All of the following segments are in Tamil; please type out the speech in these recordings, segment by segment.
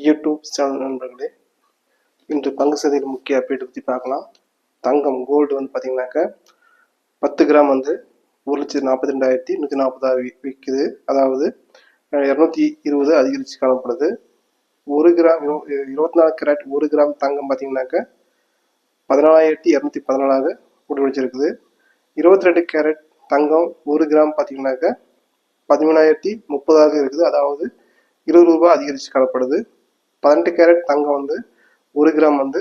யூடியூப் சேனல் நண்பர்களே, இன்று பங்கு சந்தையில் முக்கிய அப்டேட் பற்றி பார்க்கலாம். தங்கம் கோல்டு வந்து பார்த்தீங்கன்னாக்கா 10 கிராம் வந்து 1,42,140 விற்குது. அதாவது 220 அதிகரித்து காணப்படுது. 1 கிராம் 24 கேரட் 1 கிராம் தங்கம் பார்த்தீங்கன்னாக்கா 14,214 முடிவடைச்சிருக்குது. 22 கேரட் தங்கம் 1 கிராம் பார்த்தீங்கன்னாக்கா 13,030 இருக்குது. அதாவது 20 ரூபாய் அதிகரித்து காணப்படுது. 18 கேரட் தங்கம் வந்து 1 கிராம் வந்து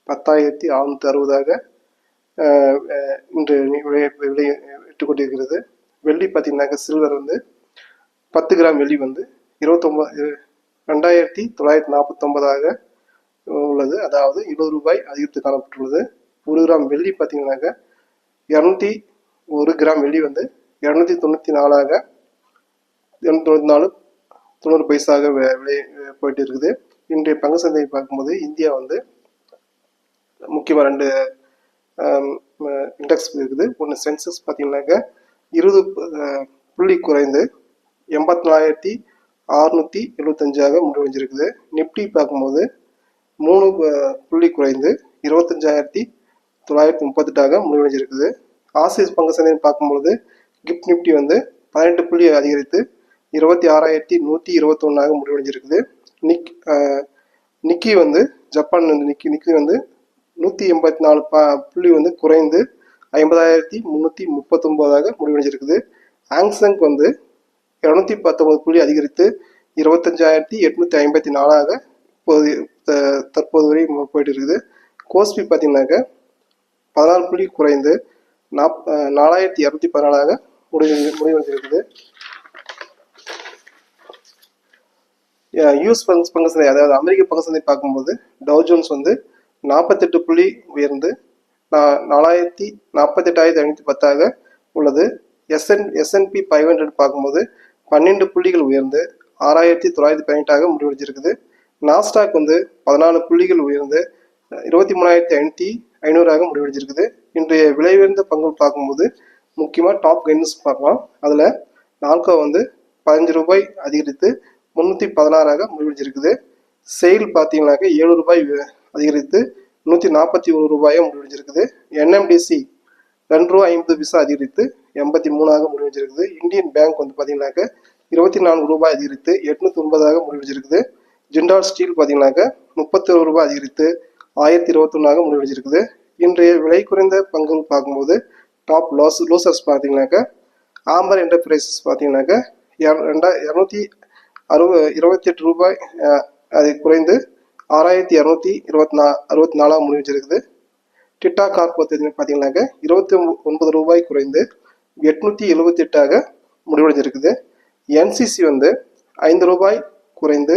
10,660 இன்று விலை விட்டு கொண்டிருக்கிறது. வெள்ளி பார்த்தீங்கன்னாக்கா சில்வர் வந்து 10 கிராம் வெள்ளி வந்து 2,949 உள்ளது. அதாவது 20 ரூபாய் அதிகரித்து காணப்பட்டுள்ளது. 1 கிராம் வெள்ளி பார்த்தீங்கன்னாக்கா 1 கிராம் வெள்ளி வந்து 294 90 பைசாக விலை போயிட்டு இருக்குது. இன்றைய பங்கு சந்தையை பார்க்கும்போது இந்தியா வந்து முக்கியமாக 2 இண்டெக்ஸ் இருக்குது. ஒன்று சென்சஸ் பார்த்தீங்கன்னாக்கா 20 புள்ளி குறைந்து 84,675 முடிவடைஞ்சிருக்குது. நிப்டி பார்க்கும்போது 3 புள்ளி குறைந்து 25,938 முடிவடைஞ்சிருக்குது. ஆசிய பங்கு சந்தையை பார்க்கும்பொழுது கிஃப்ட் நிப்டி வந்து 18 புள்ளி அதிகரித்து 26,121 முடிவடைஞ்சிருக்குது. நிக்கி வந்து ஜப்பான் வந்து நிக்கி வந்து 184 புள்ளி வந்து குறைந்து 50,339 முடிவடைஞ்சிருக்குது. ஆங்சங் வந்து 219 புள்ளி அதிகரித்து 25,854 தற்போது வரை போயிட்டு இருக்குது. கோஸ்பி பார்த்தீங்கன்னாக்கா 14 புள்ளி குறைந்து 4,214 முடிவடைஞ்சிருக்குது. யூஎஸ் பங்கு சந்தை, அதாவது அமெரிக்க பங்கு சந்தை பார்க்கும்போது டவ் ஜோன்ஸ் வந்து 48 புள்ளி உயர்ந்து 48,510 உள்ளது. S&P 500 பார்க்கும்போது 12 புள்ளிகள் உயர்ந்து 6,918 முடிவடைஞ்சிருக்குது. நாஸ்டாக் வந்து 14 புள்ளிகள் உயர்ந்து 23,500 முடிவடைஞ்சிருக்குது. இன்றைய விலை உயர்ந்த பங்கு பார்க்கும்போது முக்கியமாக டாப் கெயின்ஸ் பார்க்கலாம். அதில் நால்கோ வந்து 15 ரூபாய் அதிகரித்து 316 முடிவடைஞ்சிருக்குது. செயில் பார்த்தீங்கன்னாக்கா 7 ரூபாய் அதிகரித்து 141 ரூபாயாக முடிவடைஞ்சிருக்குது. NMDC 2 ரூபாய் 50 பைசா அதிகரித்து 83 முடிவடைஞ்சிருக்குது. இந்தியன் பேங்க் வந்து பார்த்தீங்கன்னாக்கா 24 ரூபாய் அதிகரித்து 809 முடிவடைஞ்சிருக்குது. ஜிண்டால் ஸ்டீல் பார்த்தீங்கன்னாக்கா 31 ரூபாய் அதிகரித்து 1021 முடிவடைஞ்சிருக்குது. இன்றைய விலை குறைந்த பங்குகள் பார்க்கும்போது டாப் லூசர்ஸ் பார்த்தீங்கன்னாக்கா ஆம்பர் என்டர்பிரைசஸ் பார்த்தீங்கன்னாக்கா 228 ரூபாய் அது குறைந்து 6,264 முடிவடைஞ்சிருக்குது. டிட்டா கார்ப் பார்த்தீங்கன்னாக்கா 29 ரூபாய் குறைந்து 878 முடிவடைஞ்சிருக்குது. NCC வந்து 5 ரூபாய் குறைந்து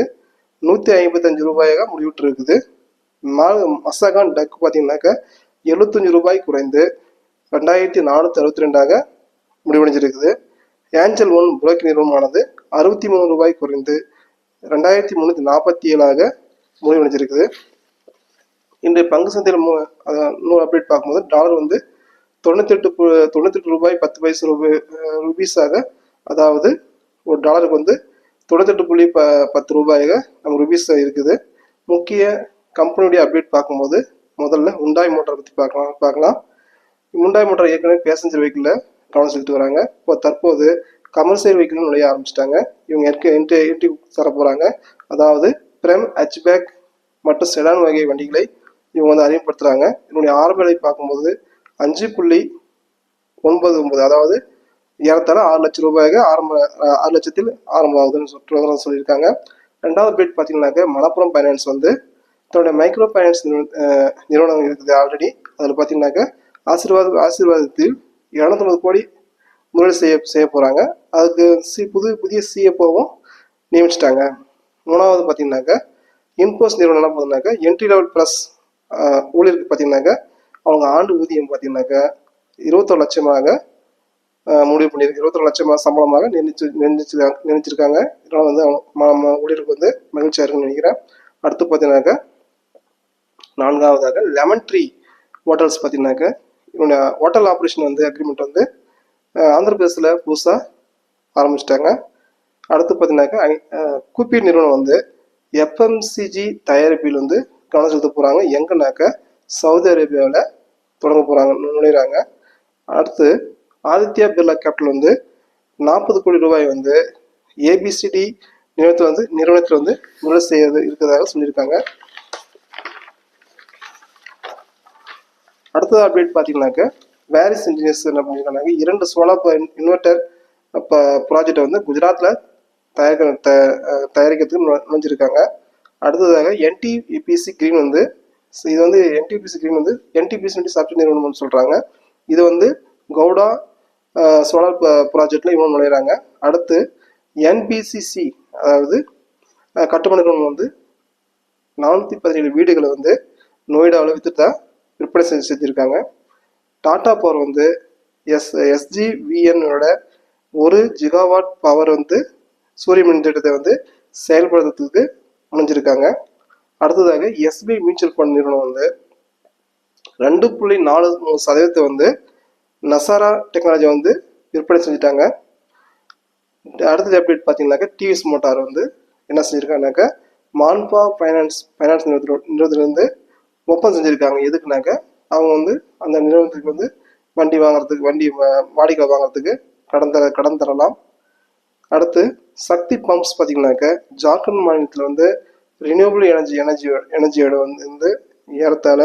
155 ரூபாயாக முடிவிட்டு இருக்குது. மசகான் டக் பார்த்தீங்கன்னாக்கா 75 ரூபாய் குறைந்து 2,462 முடிவடைஞ்சிருக்குது. ஏஞ்சல் ஒன் புரோக்கர் நிறுவனமானது 63 ரூபாய் குறைந்து 2,347 முடிவடைஞ்சிருக்குது. இன்றைய பங்கு சந்தையில் இன்னொரு அப்டேட் பார்க்கும்போது டாலர் வந்து 98 ரூபாய் 10 பைசா ருபீஸாக, அதாவது ஒரு டாலருக்கு வந்து 98.10 ரூபாயாக நம்ம ருபீஸ் இருக்குது. முக்கிய கம்பெனியுடைய அப்டேட் பார்க்கும்போது முதல்ல ஹுண்டாய் மோட்டார் பற்றி பார்க்கலாம். ஹுண்டாய் மோட்டார் ஏற்கனவே பேசஞ்சர் வெஹிக்கிளில் கவனம் செலுத்தி வராங்க. இப்போ தற்போது கமர்ஷியல் வெஹிக்கிள் நுழைய ஆரம்பிச்சிட்டாங்க. இவங்க என்ட்ரி தர போகிறாங்க. அதாவது பிரெம், ஹட்ச்பேக் மற்றும் செடான் வகை வண்டிகளை இவங்க வந்து அறிமுகப்படுத்துகிறாங்க. இதனுடைய ஆரம்ப விலை பார்க்கும்போது 5.99, அதாவது ஏறத்தாழ 6 லட்சம் ரூபாயாக 6 லட்சத்தில் ஆரம்பமாகுதுன்னு சொல்லியிருக்காங்க. ரெண்டாவது அப்டேட் பார்த்தீங்கன்னாக்க மலப்புரம் ஃபைனான்ஸ் வந்து தன்னுடைய மைக்ரோ ஃபைனான்ஸ் நிறுவனம் இருக்குது ஆல்ரெடி. அதில் பார்த்தீங்கன்னாக்கா ஆசீர்வாதத்தில் 250 கோடி முதலீடு செய்ய போகிறாங்க. அதுக்கு புதிய CFOவும் நியமிச்சிட்டாங்க. மூணாவது பார்த்தீங்கன்னாக்கா இன்போஸ் நிறுவனம் என்ன பார்த்தீங்கன்னாக்கா என்ட்ரி லெவல் ப்ளஸ் ஊழியருக்கு பார்த்தீங்கன்னாக்கா அவங்க ஆண்டு ஊதியம் பார்த்தீங்கன்னாக்கா 21 லட்சமாக முடிவு பண்ணியிருக்கு. 21 லட்சமாக சம்பளமாக நிர்ணயிச்சிருக்காங்க. இதனால் வந்து ஊழியருக்கு வந்து மகிழ்ச்சியாக இருக்குன்னு நினைக்கிறேன். அடுத்து பார்த்தீங்கன்னாக்கா நான்காவதாக லெமன் ட்ரீ ஹோட்டல்ஸ் பார்த்தீங்கன்னாக்கா இவங்க ஹோட்டல் ஆப்ரேஷன் வந்து அக்ரிமெண்ட் வந்து ஆந்திர பிரதேசில் புதுசாக ஆரம்பிச்சிட்டாங்க. அடுத்து பார்த்தீங்கன்னாக்கா கூப்பி நிறுவனம் வந்து எஃப்எம்சிஜி தயாரிப்பில் வந்து கவனம் செலுத்த போகிறாங்க. எங்கன்னாக்க சவுதி அரேபியாவில் தொடங்க போகிறாங்க, நுழைகிறாங்க. அடுத்து ஆதித்யா பிர்லா கேபிட்டல் வந்து 40 கோடி ரூபாய் வந்து ஏபிசிடி நிறுவனத்தில் வந்து முதல் செய்ய இருக்கிறதாக சொல்லியிருக்காங்க. அடுத்தது அப்டேட் பார்த்தீங்கன்னாக்க வேரிஸ் இன்ஜினியர்ஸ் என்ன பண்ணியிருக்காங்க, 2 சோலார் இன்வெர்டர் ப்ராஜெக்டை வந்து குஜராத்தில் தயாரிக்கிறதுக்கு நுழைஞ்சிருக்காங்க. அடுத்ததாக என்டிபிசி கிரீன் வந்து இது வந்து என்டிபிசி கிரீன் வந்து என்டிபிசி சாப்ட்வேர் நிறுவனம் சொல்கிறாங்க. இது வந்து கவுடா சோலார் ப்ராஜெக்டில் இவங்க நுழையிறாங்க. அடுத்து என்பிசிசி அதாவது கட்டுமான நிறுவனம் வந்து 417 வீடுகளை வந்து நொய்டாவில் விற்பனை செஞ்சுருக்காங்க. டாடா பவர் வந்து எஸ்ஜிவிஎன்னோட 1 ஜிகாவாட் பவர் வந்து சூரிய மின் திட்டத்தை வந்து செயல்படுத்துறதுக்கு முனைஞ்சிருக்காங்க. அடுத்ததாக எஸ்பிஐ மியூச்சுவல் ஃபண்ட் நிறுவனம் வந்து 2.43% வந்து நசாரா டெக்னாலஜி வந்து விற்பனை செஞ்சுட்டாங்க. அடுத்தது அப்டேட் பார்த்தீங்கன்னாக்கா டிவிஎஸ் மோட்டார் வந்து என்ன செஞ்சுருக்காங்கனாக்கா மான்பா ஃபைனான்ஸ் நிறுவனத்திலிருந்து ஒப்பந்தம் செஞ்சுருக்காங்க. எதுக்குனாக்க அவங்க வந்து அந்த நிறுவனத்துக்கு வந்து வண்டி வாடகை வாங்குறதுக்கு கடன் தரலாம். அடுத்து சக்தி பம்ப்ஸ் பார்த்தீங்கன்னாக்க ஜார்க்கண்ட் மாநிலத்தில் வந்து ரினியூவபிள் எனர்ஜியோட வந்து ஏறத்தாழ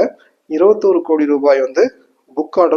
21 கோடி ரூபாய் வந்து புக் ஆர்டர்